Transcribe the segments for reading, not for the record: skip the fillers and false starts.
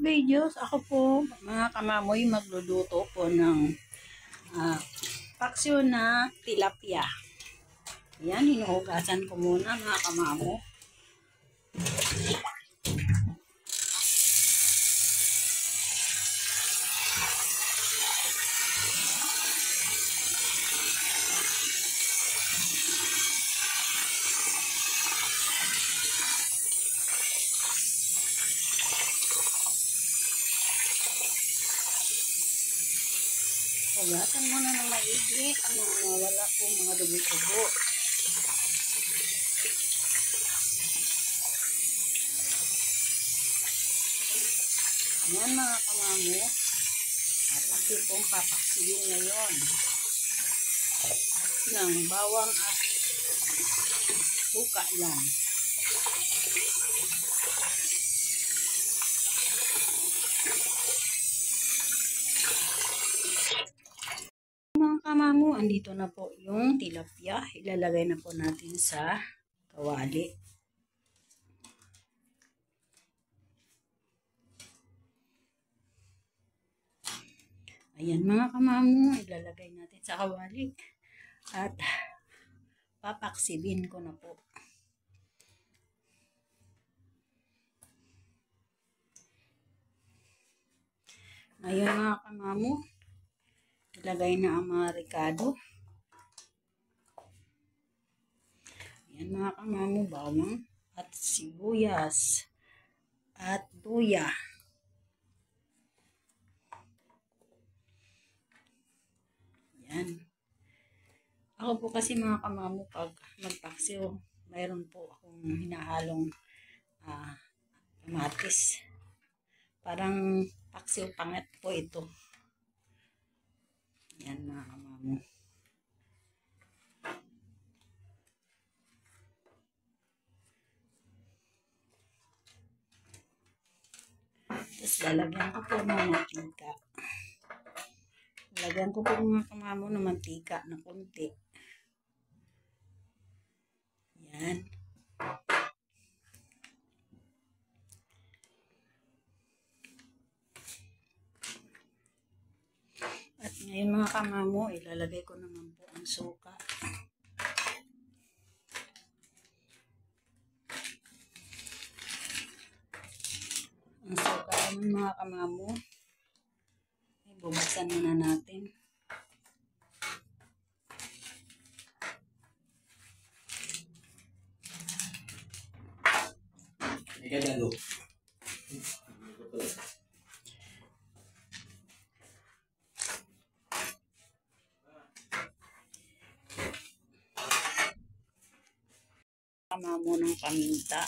videos, ako po mga kamamoy magluluto po ng paksiw na tilapia. Yan, hinuhugasan ko muna mga kamamo. Hugasan muna ng maigi na wala po mga dugo-dugo. Yan mga kamamo. At ako pong papaksiyin ngayon ng bawang at suka lang. Mga kamamo, andito na po yung tilapia. Ilalagay na po natin sa kawali. Ayan mga kamamo, ilalagay natin sa kawali. At papaksibin ko na po. Ayan mga kamamo, ilagay na ang mga ricado. Ayan mga kamamo, bawang at sibuyas at luya. Ayan. Ako po kasi mga kamamo, pag magpaksiw, mayroon po akong hinahalong kamatis. Parang paksiw pangat po ito. Ayan mga kamamo. Tapos lalagyan ko po ng mantika. Lalagyan ko po mga kamamo ng mantika na konti. Ayan. At ngayon mga kamamo, ilalagay ko naman po ang suka. Ang suka naman mga kamamo, bubuksan muna natin. Ikadalo. Kamamo ng paminta.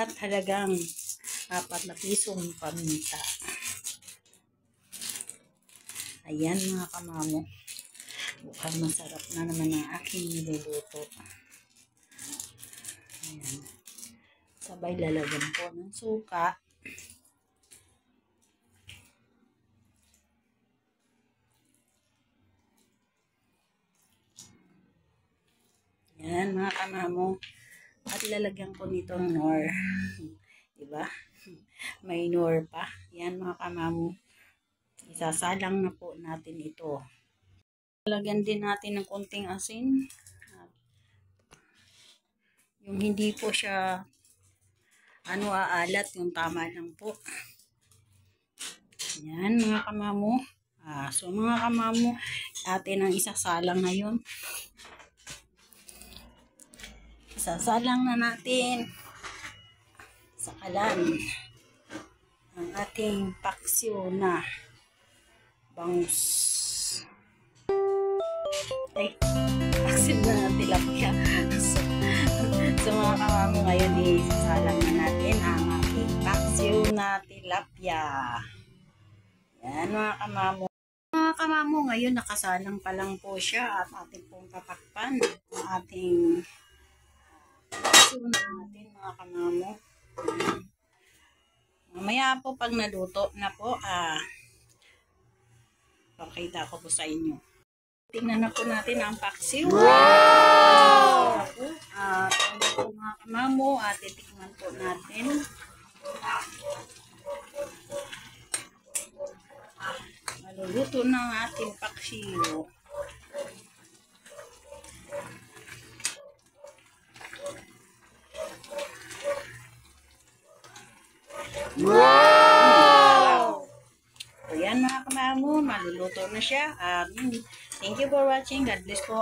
At halagang 4 na pisong paminta. Ayan mga kamamo. Mukhang masarap na naman ang aking niluluto. Ayan. Sabay lalagyan po ng suka. Ayan mga kamamo. At lalagyan ko nitong nor. Diba? May nor pa. Yan mga kamamo. Isasalang na po natin ito. Lalagyan din natin ng konting asin. Yung hindi po siya aalat. Yung tama lang po. Yan mga kamamo. So mga kamamo, atin ang isasalang ngayon. Isasalang na natin sa kalan ang ating paksiw na bangus. Ay, paksiw na tilapia. So mga kamamo, ngayon isasalang na natin ang ating paksiw na tilapia. Yan mga kamamo. Mga kamamo, ngayon nakasalang pa lang po siya at ating pong tatakpan ang ating paksiw na natin mga kamamo. Mamaya po pag naluto na po, pakita ko po sa inyo. Tingnan na po natin ang paksiw. Wow! Ito po mga kamamo, titikman po natin. Maluluto na ang ating paksiw. Wow! So yan mga kamamo, maluluto na siya. Thank you for watching. God bless po.